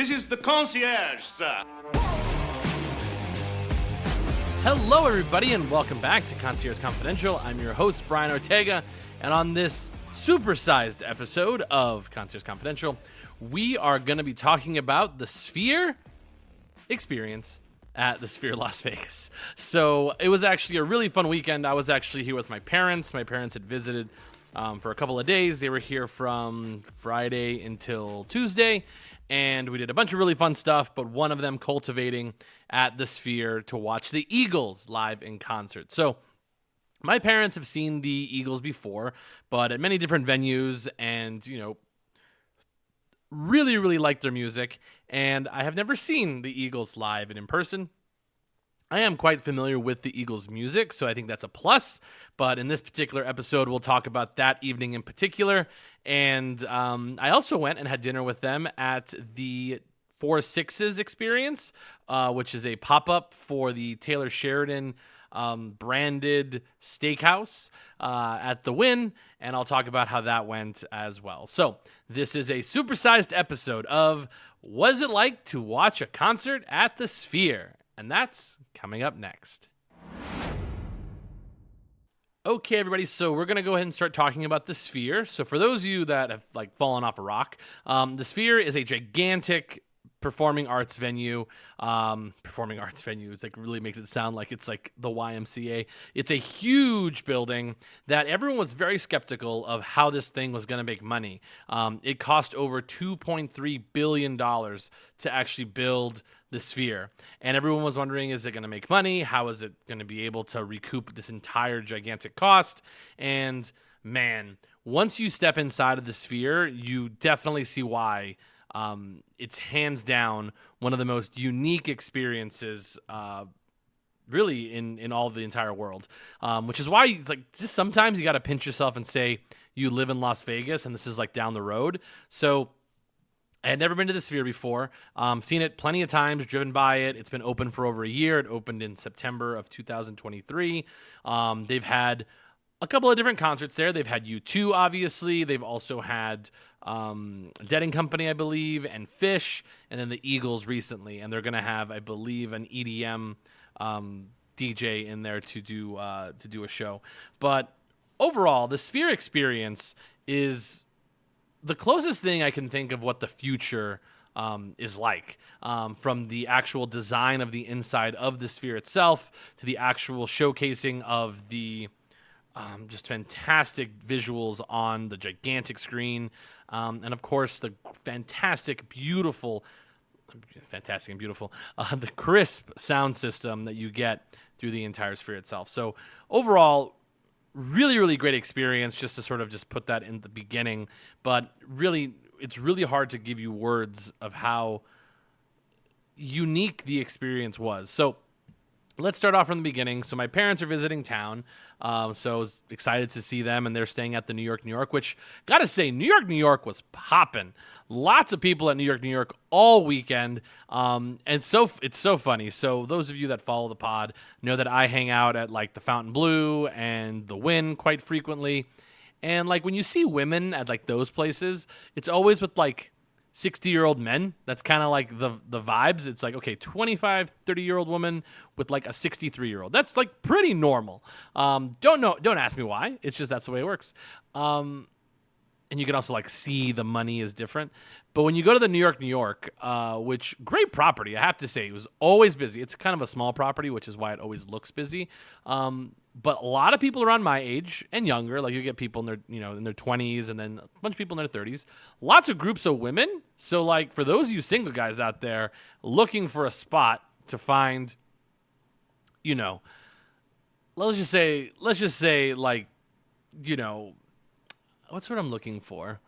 This is the concierge, sir. Hello, everybody, and welcome back to Concierge Confidential. I'm your host, Brian Ortega, and on this supersized episode of Concierge Confidential, we are going to be talking about the Sphere experience at the Sphere Las Vegas. So it was actually a really fun weekend. I was actually here with my parents. My parents had visited for a couple of days. They were here from Friday until Tuesday, and we did a bunch of really fun stuff, but one of them cultivating at the Sphere to watch the Eagles live in concert. So my parents have seen the Eagles before, but at many different venues, and, really, really like their music, and I have never seen the Eagles live and in person. I am quite familiar with the Eagles' music, so I think that's a plus, but in this particular episode, we'll talk about that evening in particular, and I also went and had dinner with them at the Four Sixes experience, which is a pop-up for the Taylor Sheridan branded steakhouse at the Wynn, and I'll talk about how that went as well. So this is a supersized episode of Was It Like to Watch a Concert at the Sphere? And that's coming up next. Okay, everybody, so we're going to go ahead and start talking about the Sphere. So for those of you that have fallen off a rock, the Sphere is a gigantic performing arts venue. It's really makes it sound like it's like the YMCA. It's a huge building that everyone was very skeptical of how this thing was going to make money. It cost over $2.3 billion to actually build the Sphere. And everyone was wondering, is it going to make money? How is it going to be able to recoup this entire gigantic cost? And man, once you step inside of the Sphere, you definitely see why. It's hands down one of the most unique experiences, really in all of the entire world. Which is why it's like just sometimes you got to pinch yourself and say you live in Las Vegas and this is like down the road. So I had never been to the Sphere before. Seen it plenty of times, driven by it. It's been open for over a year. It opened in September of 2023. They've had a couple of different concerts there. They've had U2, obviously. They've also had Dead & Company, I believe, and Fish, and then the Eagles recently. And they're going to have, I believe, an EDM DJ in there to do a show. But overall, the Sphere experience is the closest thing I can think of what the future is like, from the actual design of the inside of the Sphere itself to the actual showcasing of the just fantastic visuals on the gigantic screen, and of course the fantastic and beautiful, the crisp sound system that you get through the entire Sphere itself. So overall, really, really great experience, just to sort of just put that in the beginning. But really, it's really hard to give you words of how unique the experience was. So let's start off from the beginning. So my parents are visiting town, so I was excited to see them, and they're staying at the New York, which, gotta say, New York was popping. Lots of people at New York all weekend, and so it's so funny. So those of you that follow the pod know that I hang out at like the Fontainebleau and the Wynn quite frequently, and like when you see women at like those places, it's always with like 60-year-old men. That's kind of like the vibes. It's like, okay, 25, 30-year-old woman with like a 63-year-old. That's like pretty normal. Don't ask me why. It's just that's the way it works. And you can also like see the money is different. But when you go to the New York, which great property, I have to say, it was always busy. It's kind of a small property, which is why it always looks busy. But a lot of people around my age and younger, like you get people in their, in their 20s, and then a bunch of people in their 30s. Lots of groups of women. So like for those of you single guys out there looking for a spot to find, let's just say like, what's what I'm looking for?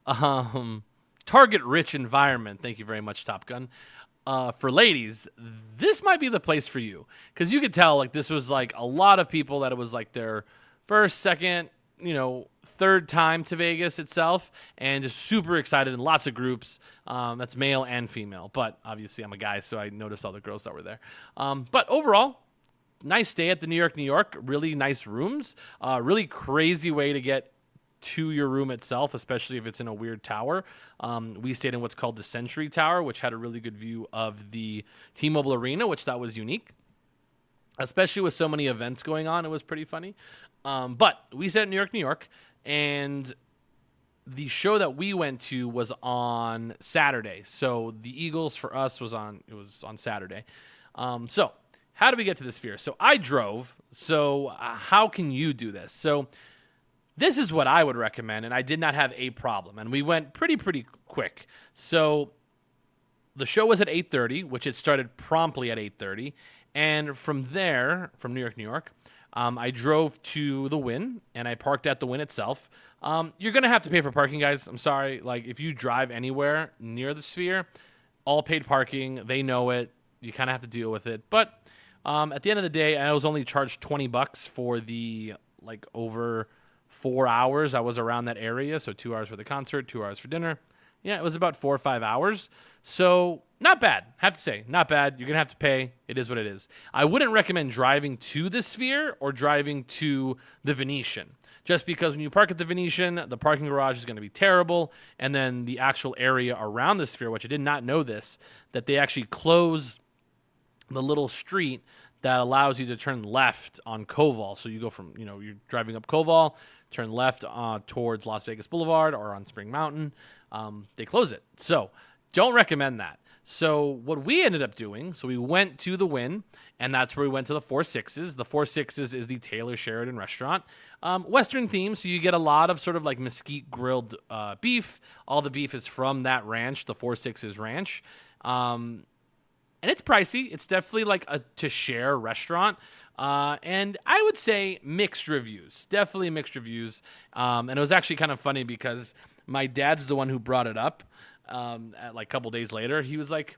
Target rich environment. Thank you very much, Top Gun. For ladies, this might be the place for you, because you could tell like this was like a lot of people that it was like their first, second, third time to Vegas itself, and just super excited, and lots of groups. That's male and female, but obviously I'm a guy, so I noticed all the girls that were there. But overall, nice stay at the New York. Really nice rooms. Really crazy way to get to your room itself, especially if it's in a weird tower. We stayed in what's called the Century Tower, which had a really good view of the T-Mobile Arena, which that was unique. Especially with so many events going on, it was pretty funny. But we stayed in New York, and the show that we went to was on Saturday. So the Eagles for us was on Saturday. So how do we get to the Sphere? So I drove. So how can you do this? So this is what I would recommend, and I did not have a problem. And we went pretty quick. So the show was at 8:30, which it started promptly at 8:30. And from there, from New York, I drove to the Wynn, and I parked at the Wynn itself. You're going to have to pay for parking, guys. I'm sorry. Like, if you drive anywhere near the Sphere, all paid parking. They know it. You kind of have to deal with it. But at the end of the day, I was only charged $20 for the, over 4 hours I was around that area. So 2 hours for the concert, 2 hours for dinner. Yeah, it was about 4 or 5 hours. So not bad. Have to say, not bad. You're going to have to pay. It is what it is. I wouldn't recommend driving to the Sphere or driving to the Venetian. Just because when you park at the Venetian, the parking garage is going to be terrible. And then the actual area around the Sphere, which I did not know this, that they actually close the little street that allows you to turn left on Koval. So you go from, you're driving up Koval, turn left towards Las Vegas Boulevard or on Spring Mountain. They close it. So don't recommend that. So what we ended up doing, so we went to the Wynn, and that's where we went to the Four Sixes. The Four Sixes is the Taylor Sheridan restaurant. Western theme, so you get a lot of sort of like mesquite grilled beef. All the beef is from that ranch, the Four Sixes Ranch. And it's pricey. It's definitely like a to-share restaurant. And I would say mixed reviews. Definitely mixed reviews. And it was actually kind of funny because my dad's the one who brought it up. At a couple days later, he was like,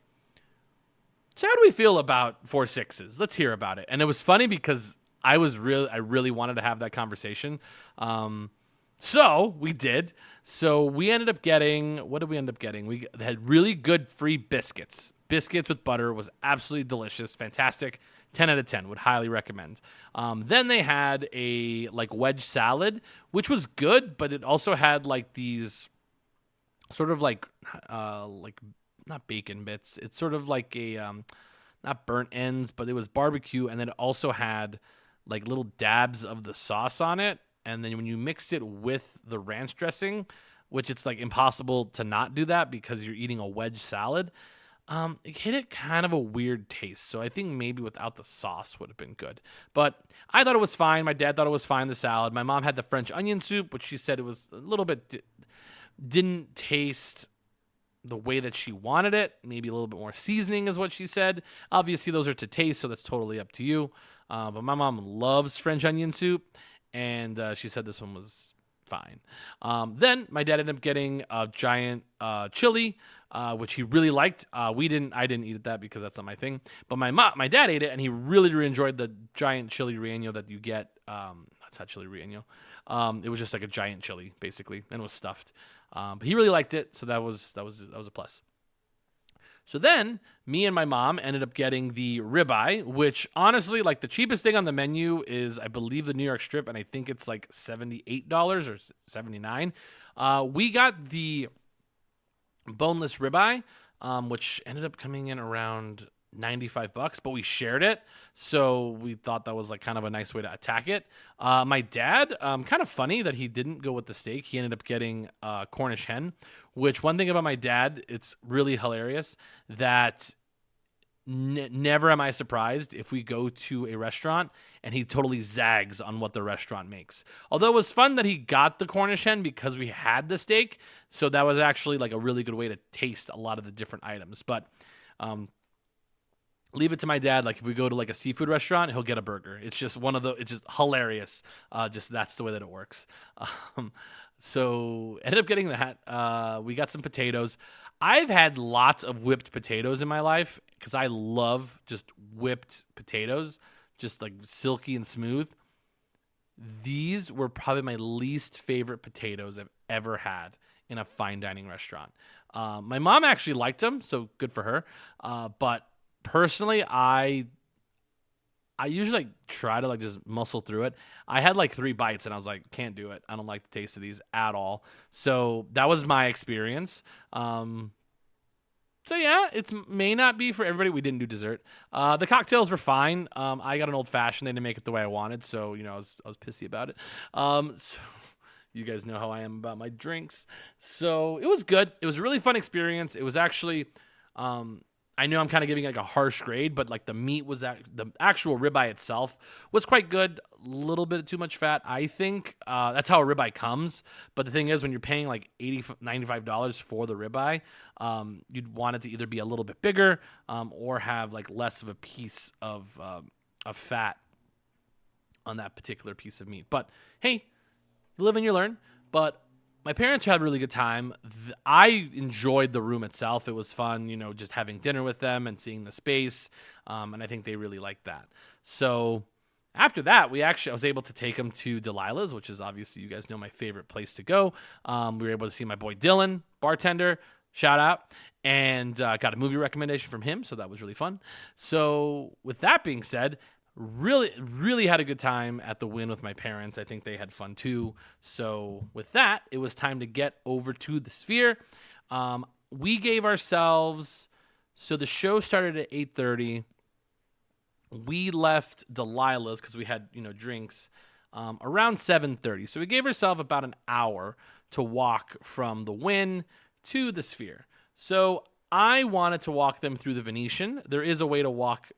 "So how do we feel about Four Sixes? Let's hear about it." And it was funny because I really wanted to have that conversation. So we did. So we ended up getting, what did we end up getting? We had really good free biscuits. Biscuits with butter was absolutely delicious, fantastic. 10 out of 10, would highly recommend. Then they had a wedge salad, which was good, but it also had these sort of not bacon bits. It's sort of like a not burnt ends, but it was barbecue, and then it also had little dabs of the sauce on it. And then when you mixed it with the ranch dressing, which it's impossible to not do that because you're eating a wedge salad, it hit it kind of a weird taste. So I think maybe without the sauce would have been good. But I thought it was fine. My dad thought it was fine, the salad. My mom had the French onion soup, which she said it was a little bit didn't taste the way that she wanted it. Maybe a little bit more seasoning is what she said. Obviously, those are to taste, so that's totally up to you. But my mom loves French onion soup, and she said this one was fine. Then my dad ended up getting a giant chili, which he really liked. I didn't eat that because that's not my thing. But my dad ate it, and he really enjoyed the giant chili relleno that you get. That's not chili relleno. It was just like a giant chili, basically, and it was stuffed. But he really liked it, so that was a plus. So then, me and my mom ended up getting the ribeye, which honestly, the cheapest thing on the menu is, I believe, the New York strip, and I think it's $78 or $79. We got the boneless ribeye, which ended up coming in around $95, but we shared it, so we thought that was kind of a nice way to attack it. My dad, kind of funny that he didn't go with the steak. He ended up getting Cornish hen, which, one thing about my dad, it's really hilarious that never am I surprised if we go to a restaurant and he totally zags on what the restaurant makes. Although it was fun that he got the Cornish hen because we had the steak, so that was actually a really good way to taste a lot of the different items. But leave it to my dad. If we go to a seafood restaurant, he'll get a burger. It's just it's just hilarious. Just that's the way that it works. So ended up getting that. We got some potatoes. I've had lots of whipped potatoes in my life because I love just whipped potatoes, just silky and smooth. These were probably my least favorite potatoes I've ever had in a fine dining restaurant. My mom actually liked them, so good for her. But personally, I I usually like try to like just muscle through it. I had like 3 bites and I was like, can't do it. I don't like the taste of these at all. So that was my experience. So yeah, it may not be for everybody. We didn't do dessert. The cocktails were fine. I got an old fashioned. They didn't make it the way I wanted, so I was pissy about it. So you guys know how I am about my drinks. So it was good. It was a really fun experience. It was actually, I know I'm kind of giving like a harsh grade, but like the meat was the actual ribeye itself was quite good. A little bit too much fat, I think. That's how a ribeye comes. But the thing is, when you're paying like $95 for the ribeye, you'd want it to either be a little bit bigger or have like less of a piece of fat on that particular piece of meat. But hey, you live and you learn. But my parents had a really good time. I enjoyed the room itself. It was fun, just having dinner with them and seeing the space. And I think they really liked that. So after that, I was able to take them to Delilah's, which is obviously, you guys know, my favorite place to go. We were able to see my boy Dylan, bartender, shout out, and got a movie recommendation from him. So that was really fun. So with that being said, really had a good time at the Wynn with my parents. I think they had fun too. So with that, it was time to get over to the Sphere. We gave ourselves, so the show started at 8:30. We left Delilah's because we had drinks around 7:30. So we gave ourselves about an hour to walk from the Wynn to the Sphere. So I wanted to walk them through the Venetian. There is a way to walk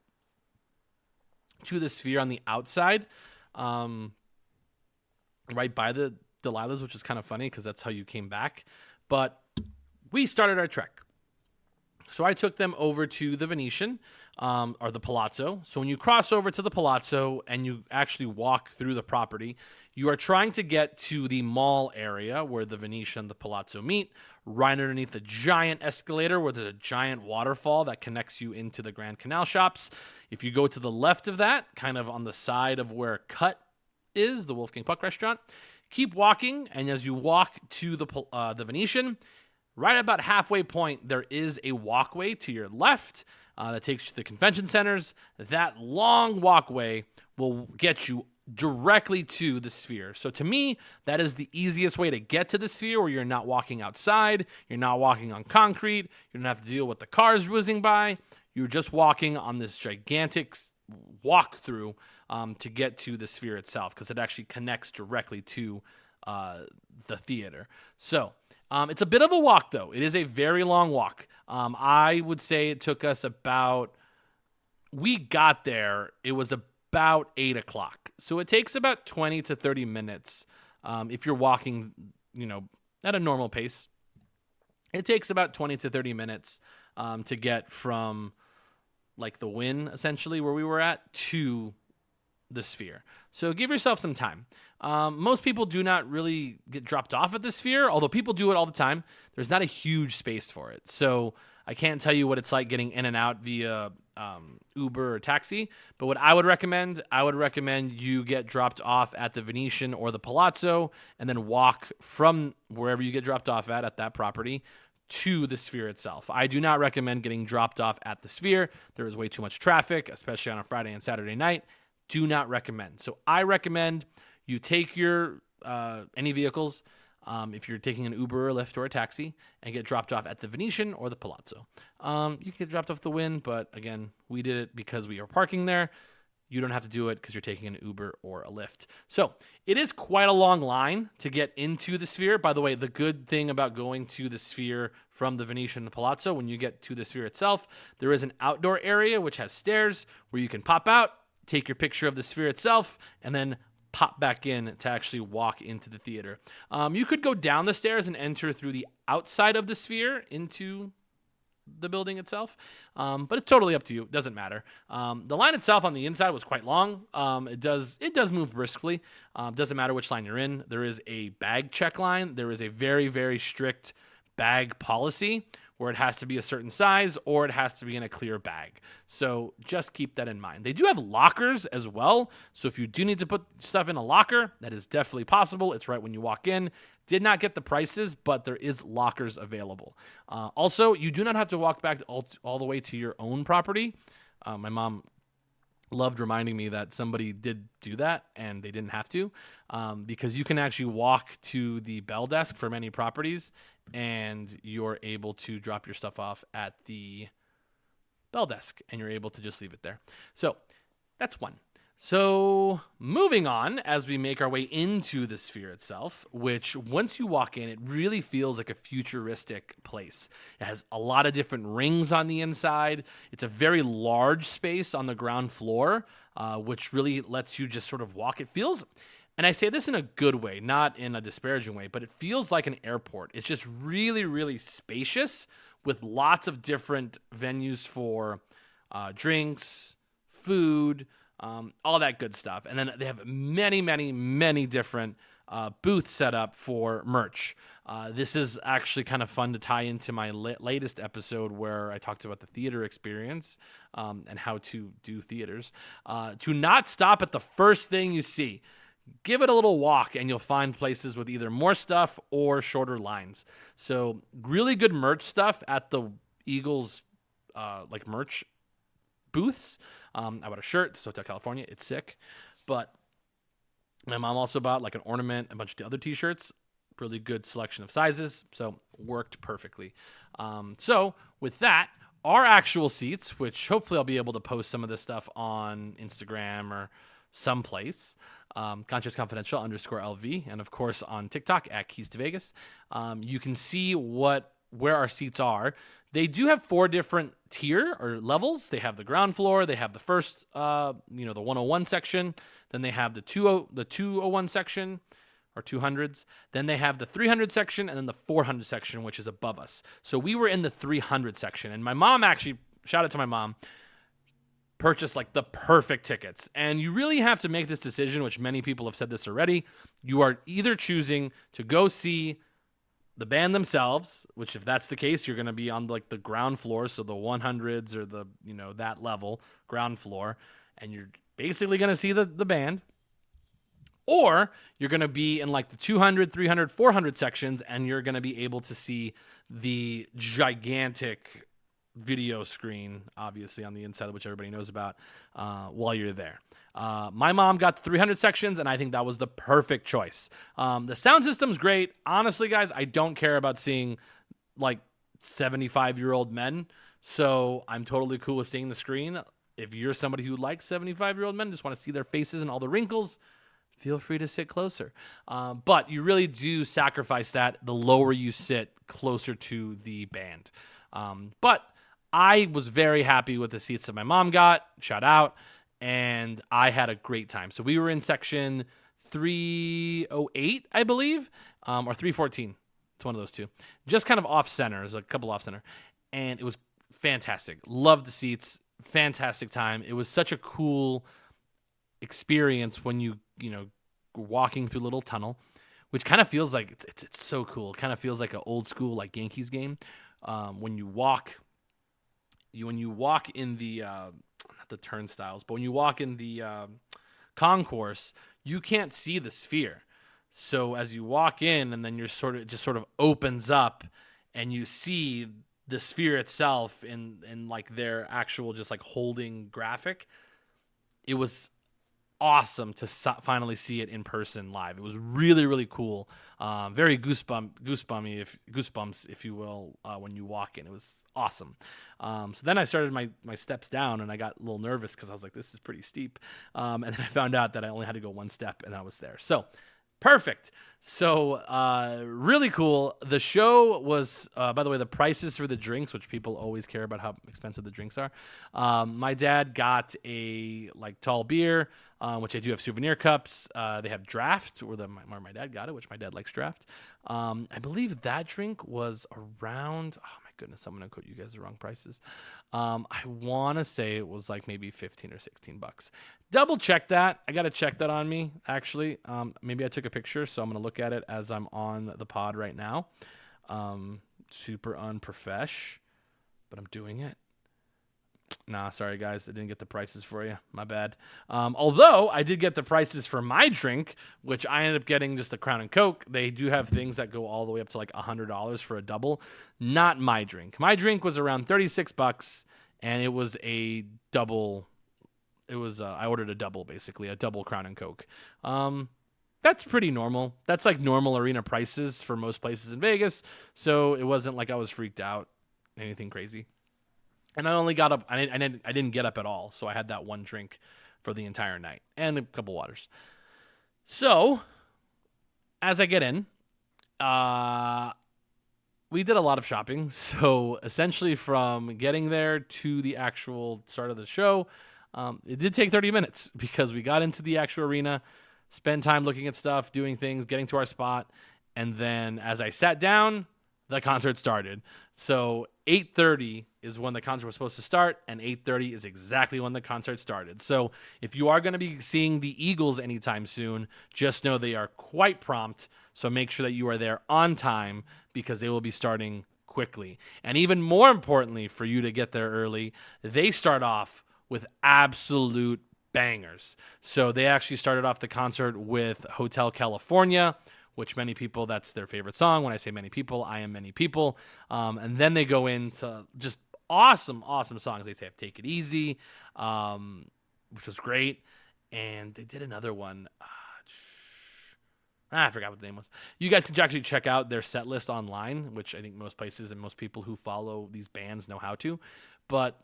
to the Sphere on the outside, right by the Delilah's, which is kind of funny because that's how you came back. But we started our trek. So I took them over to the Venetian, or the Palazzo. So when you cross over to the Palazzo and you actually walk through the property, you are trying to get to the mall area where the Venetian and the Palazzo meet, right underneath the giant escalator where there's a giant waterfall that connects you into the Grand Canal shops. If you go to the left of that, kind of on the side of where Cut is, the Wolfgang Puck restaurant, keep walking, and as you walk to the Venetian, right about halfway point, there is a walkway to your left that takes you to the convention centers. That long walkway will get you directly to the Sphere. So to me, that is the easiest way to get to the Sphere, where you're not walking outside, you're not walking on concrete, you don't have to deal with the cars whizzing by. You're just walking on this gigantic walkthrough to get to the Sphere itself, because it actually connects directly to the theater. So it's a bit of a walk, though. It is a very long walk. I would say it took us we got there, it was about 8 o'clock. So it takes about 20 to 30 minutes if you're walking, at a normal pace. It takes about 20 to 30 minutes to get from like the Wynn, essentially, where we were at, to the Sphere. So give yourself some time. Most people do not really get dropped off at the Sphere, although people do it all the time. There's not a huge space for it. So I can't tell you what it's like getting in and out via Uber or taxi. But what I would recommend you get dropped off at the Venetian or the Palazzo and then walk from wherever you get dropped off at that property to the Sphere itself. I do not recommend getting dropped off at the Sphere. There is way too much traffic, especially on a Friday and Saturday night. Do not recommend. So I recommend you take your any vehicles, if you're taking an Uber or Lyft or a taxi, and get dropped off at the Venetian or the Palazzo. You can get dropped off the Wynn, but again, we did it because we are parking there. You don't have to do it because you're taking an Uber or a Lyft. So it is quite a long line to get into the Sphere. By the way, the good thing about going to the Sphere from the Venetian and Palazzo, when you get to the Sphere itself, there is an outdoor area which has stairs where you can pop out, take your picture of the Sphere itself, and then pop back in to actually walk into the theater. You could go down the stairs and enter through the outside of the Sphere into the building itself, but it's totally up to you. It doesn't matter. The line itself on the inside was quite long. It does move briskly. Doesn't matter which line you're in. There is a bag check line. There is a very, very strict bag policy where it has to be a certain size or it has to be in a clear bag. So just keep that in mind. They do have lockers as well. So if you do need to put stuff in a locker, that is definitely possible. It's right when you walk in. Did not get the prices, but there is lockers available. Also, you do not have to walk back all the way to your own property. My mom loved reminding me that somebody did do that and they didn't have to, because you can actually walk to the bell desk for many properties and you're able to drop your stuff off at the bell desk and you're able to just leave it there. So that's one. So moving on, as we make our way into the Sphere itself, which once you walk in, it really feels like a futuristic place. It has a lot of different rings on the inside. It's a very large space on the ground floor, which really lets you just sort of walk. It feels, and I say this in a good way, not in a disparaging way, but it feels like an airport. It's just really, really spacious with lots of different venues for drinks, food, all that good stuff. And then they have many, many, many different booths set up for merch. This is actually kind of fun to tie into my latest episode where I talked about the theater experience and how to do theaters. To not stop at the first thing you see. Give it a little walk and you'll find places with either more stuff or shorter lines. So really good merch stuff at the Eagles like merch booths. I bought a shirt. It's Hotel California. It's sick. But my mom also bought like an ornament, a bunch of other t-shirts. Really good selection of sizes. So worked perfectly. So with that, our actual seats, which hopefully I'll be able to post some of this stuff on Instagram or someplace, Conscious Confidential _LV, and of course on TikTok at Keys to Vegas. You can see where our seats are. They do have 4 different tier or levels. They have the ground floor. They have the first, the 101 section. Then they have the 201 section or 200s. Then they have the 300 section and then the 400 section, which is above us. So we were in the 300 section. And my mom actually, shout out to my mom, purchased like the perfect tickets. And you really have to make this decision, which many people have said this already. You are either choosing to go see the band themselves, which if that's the case, you're going to be on like the ground floor. So the 100s or the, that level ground floor, and you're basically going to see the band. Or you're going to be in like the 200, 300, 400 sections, and you're going to be able to see the gigantic video screen, obviously on the inside, which everybody knows about, while you're there. My mom got the 300 sections, and I think that was the perfect choice. The sound system's great. Honestly, guys, I don't care about seeing like 75-year-old men, so I'm totally cool with seeing the screen. If you're somebody who likes 75-year-old men, just want to see their faces and all the wrinkles, feel free to sit closer. But you really do sacrifice that the lower you sit closer to the band. But I was very happy with the seats that my mom got. Shout out. And I had a great time. So we were in section 308, I believe, or 314. It's one of those two. Just kind of off center. There's a couple off center. And it was fantastic. Loved the seats. Fantastic time. It was such a cool experience when you walking through a little tunnel, which kind of feels like it's so cool. It kind of feels like an old school like Yankees game. When you walk in the not the turnstiles, but when you walk in the concourse, you can't see the Sphere. So as you walk in, and then it just sort of opens up, and you see the Sphere itself in like their actual just like holding graphic. It was awesome to finally see it in person live. It was really, really cool. Very goosebumps, if you will, when you walk in. It was awesome. So then I started my steps down, and I got a little nervous because I was like, this is pretty steep. And then I found out that I only had to go one step, and I was there. So perfect. So really cool. The show was, by the way, the prices for the drinks, which people always care about how expensive the drinks are. My dad got a like tall beer, which I do have souvenir cups. They have draft, where my dad got it, which my dad likes draft. I believe that drink was around, oh my goodness, I'm going to quote you guys the wrong prices. I want to say it was like maybe $15 or $16. Double check that. I got to check that on me, actually. Maybe I took a picture, so I'm going to look at it as I'm on the pod right now. Super unprofesh, but I'm doing it. Nah, sorry guys, I didn't get the prices for you. My bad. Although I did get the prices for my drink, which I ended up getting just a Crown and Coke. They do have things that go all the way up to like $100 for a double. Not my drink. My drink was around $36, and it was a double I ordered a double, basically a double Crown and Coke. That's pretty normal. That's like normal arena prices for most places in Vegas. So it wasn't like I was freaked out, anything crazy. And I only got up. I didn't get up at all. So I had that one drink for the entire night and a couple waters. So as I get in, we did a lot of shopping. So essentially from getting there to the actual start of the show, it did take 30 minutes because we got into the actual arena, spend time looking at stuff, doing things, getting to our spot. And then as I sat down, the concert started. So 8:30 is when the concert was supposed to start, and 8:30 is exactly when the concert started. So if you are going to be seeing the Eagles anytime soon, just know they are quite prompt. So make sure that you are there on time because they will be starting quickly. And even more importantly, for you to get there early, they start off with absolute bangers. So they actually started off the concert with Hotel California, which many people, that's their favorite song. When I say many people, I am many people. And then they go into just awesome songs. They say Take It Easy, which was great. And they did another one. I forgot what the name was. You guys can actually check out their set list online, which I think most places and most people who follow these bands know how to. But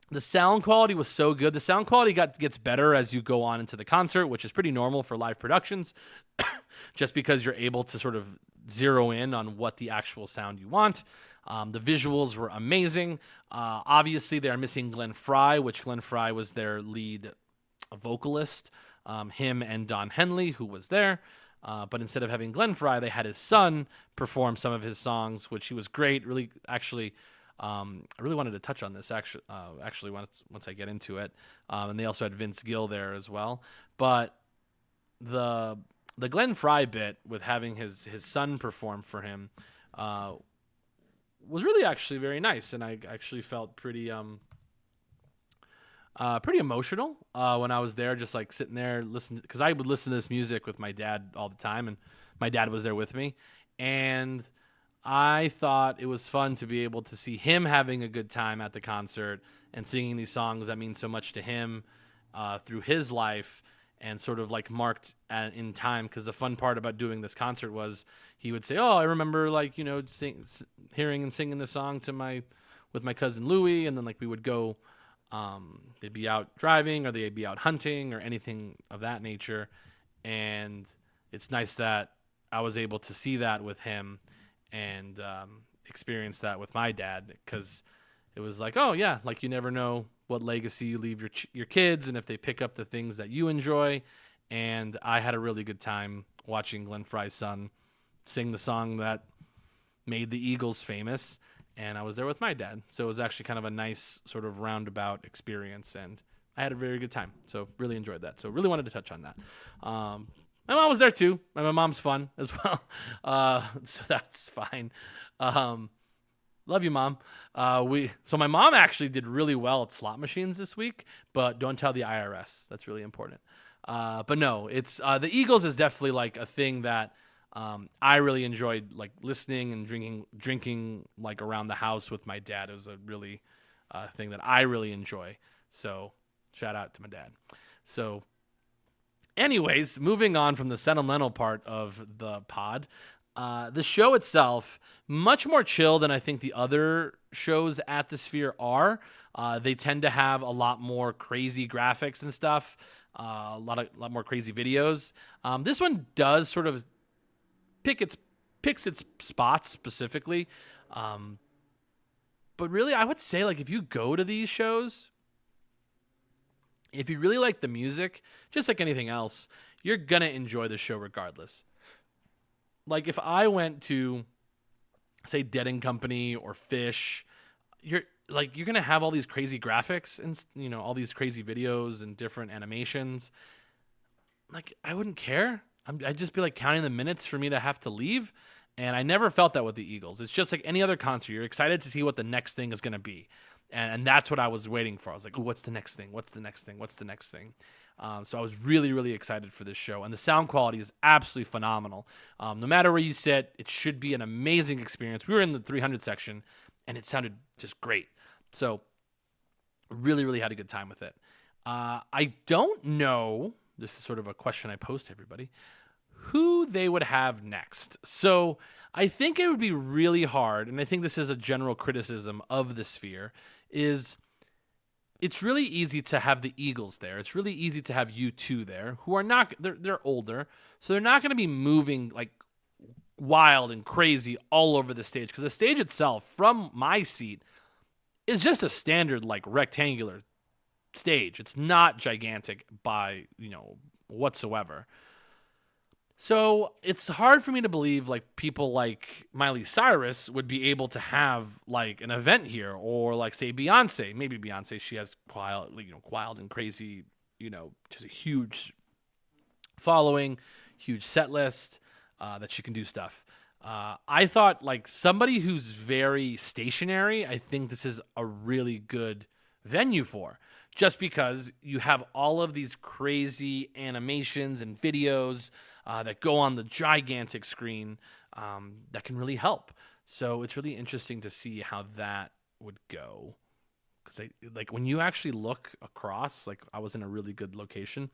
the sound quality was so good. The sound quality gets better as you go on into the concert, which is pretty normal for live productions, just because you're able to sort of zero in on what the actual sound you want. The visuals were amazing. Obviously, they are missing Glenn Frey, which Glenn Frey was their lead vocalist, him and Don Henley, who was there. But instead of having Glenn Frey, they had his son perform some of his songs, which he was great. Really, actually, I really wanted to touch on this actually once I get into it. And they also had Vince Gill there as well. But the Glenn Frey bit with having his son perform for him was really actually very nice, and I actually felt pretty emotional when I was there, just like sitting there listening, because I would listen to this music with my dad all the time, and my dad was there with me, and I thought it was fun to be able to see him having a good time at the concert and singing these songs that mean so much to him through his life, and sort of like marked in time. Because the fun part about doing this concert was he would say, "Oh, I remember like hearing and singing this song with my cousin Louie," and then like we would go. They'd be out driving or they'd be out hunting or anything of that nature. And it's nice that I was able to see that with him and experience that with my dad, because it was like, oh yeah, like you never know what legacy you leave your kids and if they pick up the things that you enjoy. And I had a really good time watching Glenn Frey's son sing the song that made the Eagles famous. And I was there with my dad. So it was actually kind of a nice sort of roundabout experience. And I had a very good time. So really enjoyed that. So really wanted to touch on that. My mom was there too. My mom's fun as well. So that's fine. Love you, Mom. So my mom actually did really well at slot machines this week, but don't tell the IRS. That's really important. But no, it's the Eagles is definitely like a thing that I really enjoyed, like listening and drinking like around the house with my dad. It was a really thing that I really enjoy. So shout out to my dad. So anyways, moving on from the sentimental part of the pod, the show itself, much more chill than I think the other shows at the Sphere are. They tend to have a lot more crazy graphics and stuff, a lot more crazy videos. This one does sort of picks its spots specifically. But really, I would say, like, if you go to these shows, if you really like the music, just like anything else, you're going to enjoy the show regardless. Like, if I went to, say, Dead & Company or Fish, you're going to have all these crazy graphics and, all these crazy videos and different animations. Like, I wouldn't care. I'd just be like counting the minutes for me to have to leave. And I never felt that with the Eagles. It's just like any other concert. You're excited to see what the next thing is going to be. And that's what I was waiting for. I was like, oh, what's the next thing? What's the next thing? What's the next thing? So I was really, really excited for this show. And the sound quality is absolutely phenomenal. No matter where you sit, it should be an amazing experience. We were in the 300 section, and it sounded just great. So really, really had a good time with it. I don't know. This is sort of a question I pose to everybody. Who they would have next. So I think it would be really hard, and I think this is a general criticism of the Sphere, is it's really easy to have the Eagles there. It's really easy to have U2 there, who are not, they're older, so they're not going to be moving like wild and crazy all over the stage, because the stage itself, from my seat, is just a standard like rectangular stage. It's not gigantic by, whatsoever. So it's hard for me to believe like people like Miley Cyrus would be able to have like an event here, or like say Beyonce. Maybe Beyonce, she has wild and crazy, just a huge following, huge set list that she can do stuff. I thought like somebody who's very stationary, I think this is a really good venue for, just because you have all of these crazy animations and videos that go on the gigantic screen that can really help. So it's really interesting to see how that would go. Because when you actually look across, like I was in a really good location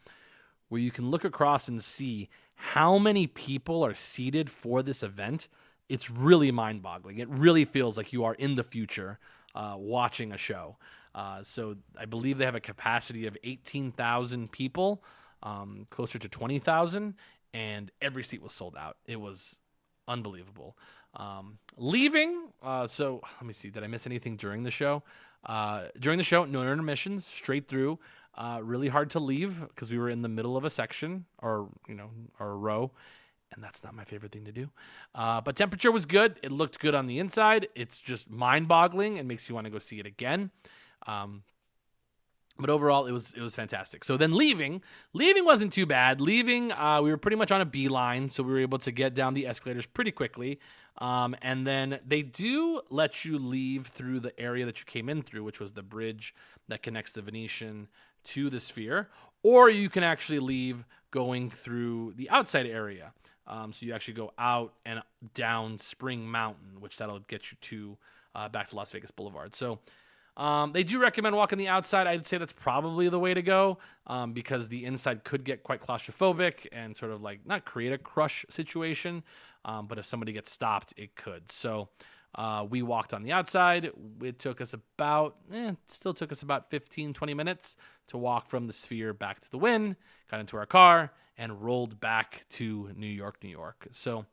where you can look across and see how many people are seated for this event. It's really mind-boggling. It really feels like you are in the future watching a show. So I believe they have a capacity of 18,000 people, closer to 20,000. And every seat was sold out. It was unbelievable. Leaving, so let me see. Did I miss anything during the show? During the show, no intermissions, straight through. Really hard to leave because we were in the middle of a section or a row, and that's not my favorite thing to do. But temperature was good. It looked good on the inside. It's just mind-boggling and makes you want to go see it again. But overall, it was fantastic. So then leaving wasn't too bad. Leaving, we were pretty much on a beeline, so we were able to get down the escalators pretty quickly. And then they do let you leave through the area that you came in through, which was the bridge that connects the Venetian to the Sphere. Or you can actually leave going through the outside area. So you actually go out and down Spring Mountain, which that'll get you to back to Las Vegas Boulevard. So they do recommend walking the outside. I'd say that's probably the way to go because the inside could get quite claustrophobic and sort of like not create a crush situation, but if somebody gets stopped, it could. So we walked on the outside. It took us still took us about 15, 20 minutes to walk from the Sphere back to the Wynn, got into our car, and rolled back to New York, New York. So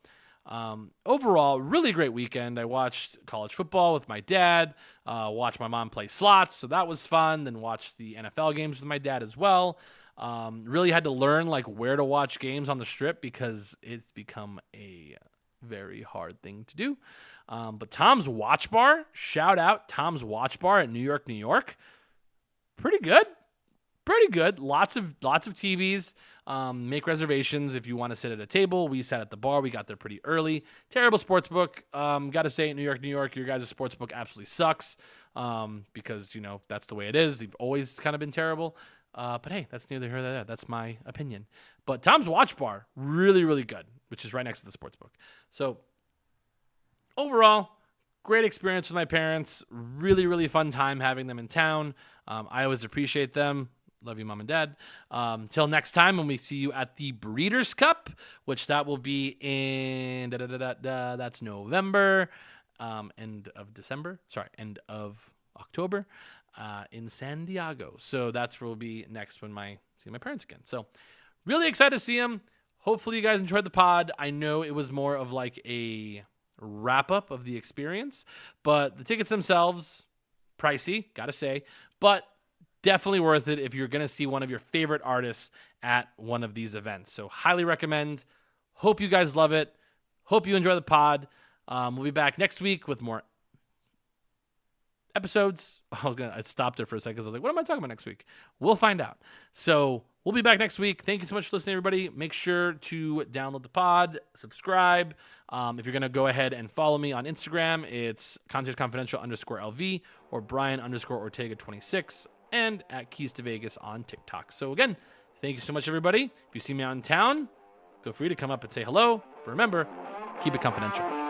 overall, really great weekend. I watched college football with my dad, watched my mom play slots, so that was fun. Then watched the NFL games with my dad as well. Really had to learn like where to watch games on the Strip because it's become a very hard thing to do. But Tom's Watch Bar, shout out Tom's Watch Bar at New York, New York. Pretty good. Lots of TVs. Make reservations if you want to sit at a table. We sat at the bar. We got there pretty early. Terrible sportsbook. Got to say, New York, New York, your guys' sportsbook absolutely sucks because, that's the way it is. They've always kind of been terrible. But hey, that's neither here nor there. That's my opinion. But Tom's Watch Bar, really, really good, which is right next to the sportsbook. So overall, great experience with my parents. Really, really fun time having them in town. I always appreciate them. Love you, Mom and Dad. Till next time when we see you at the Breeders' Cup, which that will be in, that's November, end of October in San Diego. So that's where we'll be next when see my parents again. So really excited to see them. Hopefully you guys enjoyed the pod. I know it was more of like a wrap-up of the experience, but the tickets themselves, pricey, gotta say, but definitely worth it if you're going to see one of your favorite artists at one of these events. So highly recommend. Hope you guys love it. Hope you enjoy the pod. We'll be back next week with more episodes. I stopped there for a second because I was like, what am I talking about next week? We'll find out. So we'll be back next week. Thank you so much for listening, everybody. Make sure to download the pod, subscribe. If you're going to go ahead and follow me on Instagram, it's conciergeconfidential_LV or Brian_Ortega26. And at Keys to Vegas on TikTok. So again, thank you so much, everybody. If you see me out in town, feel free to come up and say hello. But remember, keep it confidential.